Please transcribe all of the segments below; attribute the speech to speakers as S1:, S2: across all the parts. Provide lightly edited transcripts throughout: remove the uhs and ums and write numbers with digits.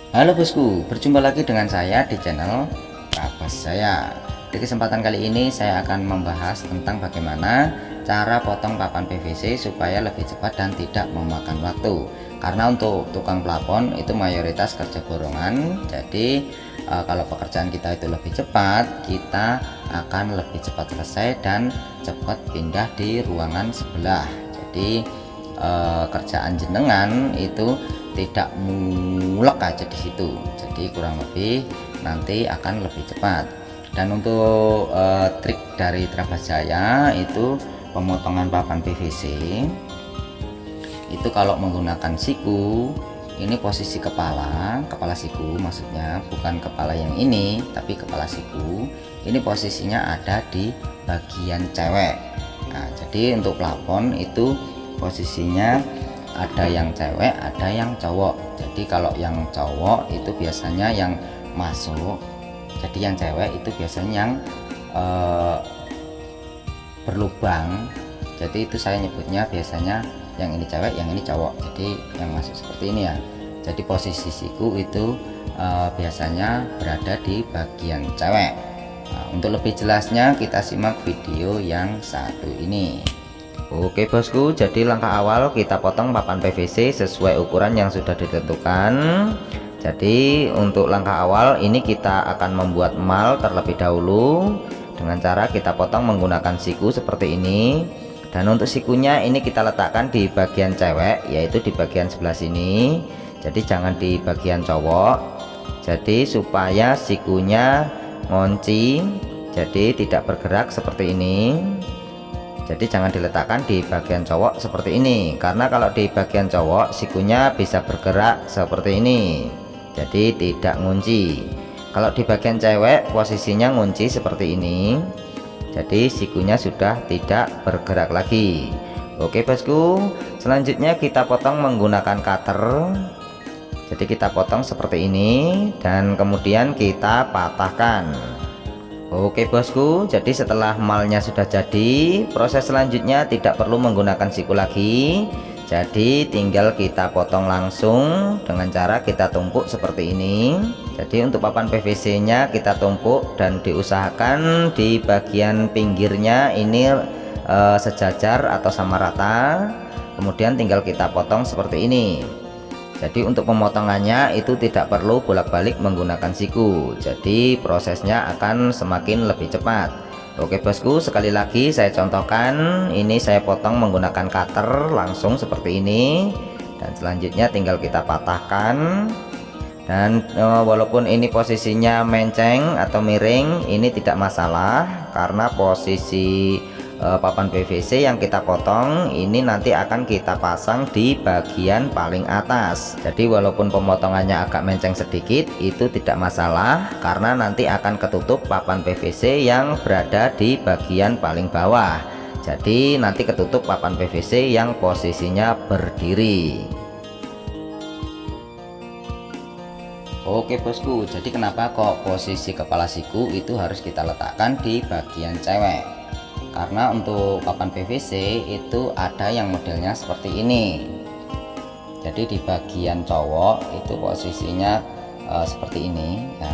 S1: Halo bosku, berjumpa lagi dengan saya di channel Bos saya. Di kesempatan kali ini saya akan membahas tentang bagaimana cara potong papan PVC supaya lebih cepat dan tidak memakan waktu. Karena untuk tukang plafon itu mayoritas kerja borongan, jadi kalau pekerjaan kita itu lebih cepat, kita akan lebih cepat selesai dan cepat pindah di ruangan sebelah. Jadi kerjaan jenengan itu tidak mulek aja di situ, jadi kurang lebih nanti akan lebih cepat. Dan untuk trik dari Trabajaya itu pemotongan papan PVC itu kalau menggunakan siku, ini posisi kepala siku, maksudnya bukan kepala yang ini tapi kepala siku, ini posisinya ada di bagian cewek. Nah, jadi untuk plafon itu posisinya ada yang cewek ada yang cowok. Jadi kalau yang cowok itu biasanya yang masuk, jadi yang cewek itu biasanya yang berlubang. Jadi itu saya nyebutnya biasanya yang ini cewek yang ini cowok, jadi yang masuk seperti ini ya. Jadi posisi siku itu biasanya berada di bagian cewek. Nah, untuk lebih jelasnya kita simak video yang satu ini. Oke bosku, jadi langkah awal kita potong papan PVC sesuai ukuran yang sudah ditentukan. Jadi untuk langkah awal ini kita akan membuat mal terlebih dahulu dengan cara kita potong menggunakan siku seperti ini. Dan untuk sikunya ini kita letakkan di bagian cewek, yaitu di bagian sebelah sini. Jadi jangan di bagian cowok. Jadi supaya sikunya ngunci, jadi tidak bergerak seperti ini. Jadi jangan diletakkan di bagian cowok seperti ini, karena kalau di bagian cowok sikunya bisa bergerak seperti ini, jadi tidak ngunci. Kalau di bagian cewek posisinya ngunci seperti ini, jadi sikunya sudah tidak bergerak lagi. Oke bosku, selanjutnya kita potong menggunakan cutter. Jadi kita potong seperti ini dan kemudian kita patahkan. Oke bosku, jadi setelah malnya sudah jadi, proses selanjutnya tidak perlu menggunakan siku lagi. Jadi tinggal kita potong langsung dengan cara kita tumpuk seperti ini. Jadi untuk papan PVC nya kita tumpuk dan diusahakan di bagian pinggirnya ini sejajar atau sama rata. Kemudian tinggal kita potong seperti ini. Jadi untuk pemotongannya itu tidak perlu bolak-balik menggunakan siku, jadi prosesnya akan semakin lebih cepat. Oke bosku, sekali lagi saya contohkan, ini saya potong menggunakan cutter langsung seperti ini. Dan selanjutnya tinggal kita patahkan. Dan walaupun ini posisinya menceng atau miring, ini tidak masalah, karena posisi papan PVC yang kita potong ini nanti akan kita pasang di bagian paling atas. Jadi walaupun pemotongannya agak menceng sedikit itu tidak masalah, karena nanti akan ketutup papan PVC yang berada di bagian paling bawah. Jadi nanti ketutup papan PVC yang posisinya berdiri. Oke bosku, jadi kenapa kok posisi kepala siku itu harus kita letakkan di bagian cewek? Karena untuk papan PVC itu ada yang modelnya seperti ini. Jadi di bagian cowok itu posisinya seperti ini ya.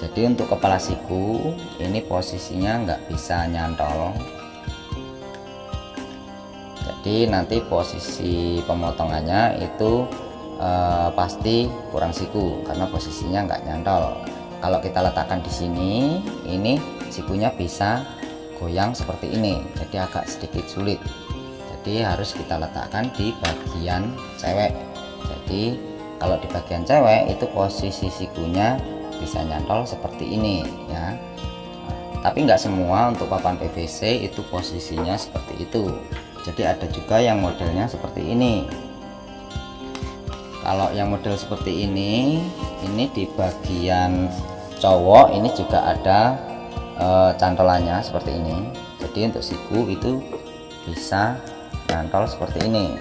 S1: Jadi untuk kepala siku ini posisinya nggak bisa nyantol. Jadi nanti posisi pemotongannya itu pasti kurang siku karena posisinya nggak nyantol. Kalau kita letakkan di sini, ini sikunya bisa goyang seperti ini, jadi agak sedikit sulit. Jadi harus kita letakkan di bagian cewek. Jadi kalau di bagian cewek itu posisi sikunya bisa nyantol seperti ini ya. Tapi nggak semua untuk papan PVC itu posisinya seperti itu. Jadi ada juga yang modelnya seperti ini. Kalau yang model seperti ini di bagian cowok ini juga ada cantolannya seperti ini. Jadi untuk siku itu bisa nyantol seperti ini.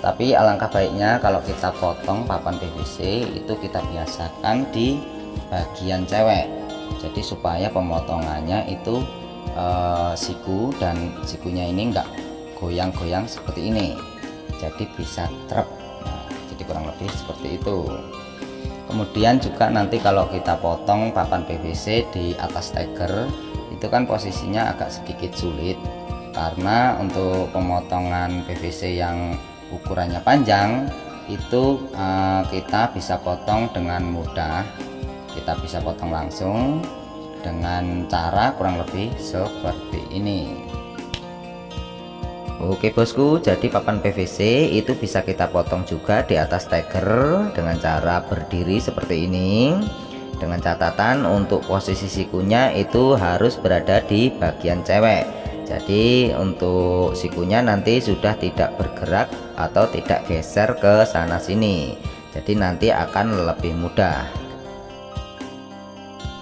S1: Tapi alangkah baiknya kalau kita potong papan PVC itu kita biasakan di bagian cewek. Jadi supaya pemotongannya itu siku dan sikunya ini enggak goyang-goyang seperti ini. Jadi bisa trep. Nah, jadi kurang lebih seperti itu. Kemudian juga nanti kalau kita potong papan PVC di atas steger itu kan posisinya agak sedikit sulit, karena untuk pemotongan PVC yang ukurannya panjang itu kita bisa potong dengan mudah, kita bisa potong langsung dengan cara kurang lebih seperti ini. Oke bosku, jadi papan PVC itu bisa kita potong juga di atas steger dengan cara berdiri seperti ini, dengan catatan untuk posisi sikunya itu harus berada di bagian cewek. Jadi untuk sikunya nanti sudah tidak bergerak atau tidak geser ke sana sini, jadi nanti akan lebih mudah.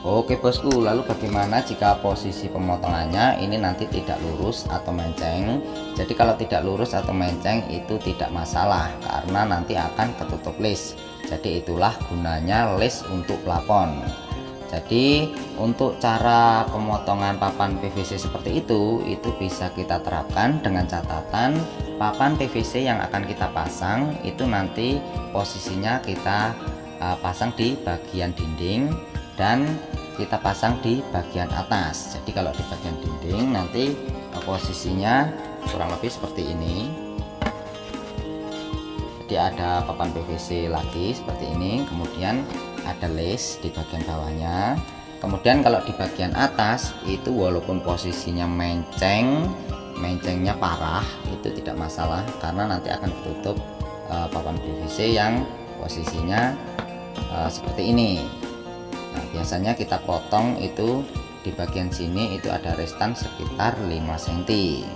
S1: Oke bosku, lalu bagaimana jika posisi pemotongannya ini nanti tidak lurus atau menceng? Jadi kalau tidak lurus atau menceng itu tidak masalah, karena nanti akan ketutup list. Jadi itulah gunanya list untuk plafon. Jadi untuk cara pemotongan papan PVC seperti itu bisa kita terapkan dengan catatan papan PVC yang akan kita pasang itu nanti posisinya kita pasang di bagian dinding dan kita pasang di bagian atas. Jadi kalau di bagian dinding nanti posisinya kurang lebih seperti ini. Jadi ada papan PVC lagi seperti ini, kemudian ada list di bagian bawahnya. Kemudian kalau di bagian atas itu walaupun posisinya mencengnya parah itu tidak masalah, karena nanti akan tutup papan PVC yang posisinya seperti ini. Nah, biasanya kita potong itu di bagian sini itu ada restan sekitar 5 cm.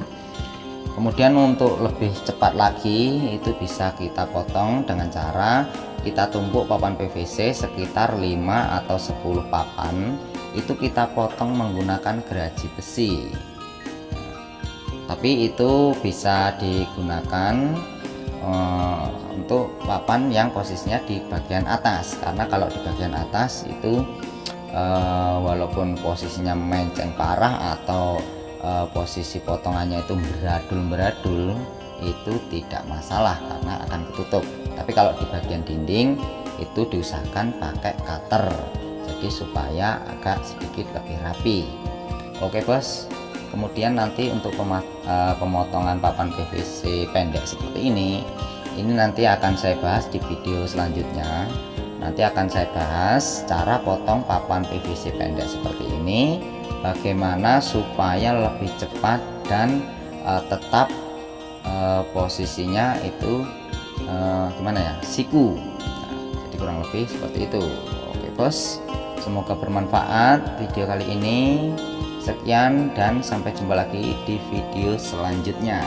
S1: Kemudian untuk lebih cepat lagi itu bisa kita potong dengan cara kita tumpuk papan PVC sekitar 5 atau 10 papan, itu kita potong menggunakan geraji besi. Tapi itu bisa digunakan untuk papan yang posisinya di bagian atas, karena kalau di bagian atas itu walaupun posisinya menceng parah atau posisi potongannya itu beradul itu tidak masalah karena akan ketutup. Tapi kalau di bagian dinding itu diusahakan pakai cutter, jadi supaya agak sedikit lebih rapi. Oke bos, kemudian nanti untuk pemotongan papan PVC pendek seperti ini nanti akan saya bahas di video selanjutnya. Nanti akan saya bahas cara potong papan PVC pendek seperti ini, bagaimana supaya lebih cepat dan tetap posisinya itu gimana ya, siku. Nah, jadi kurang lebih seperti itu. Oke bos, semoga bermanfaat video kali ini. Sekian dan sampai jumpa lagi di video selanjutnya.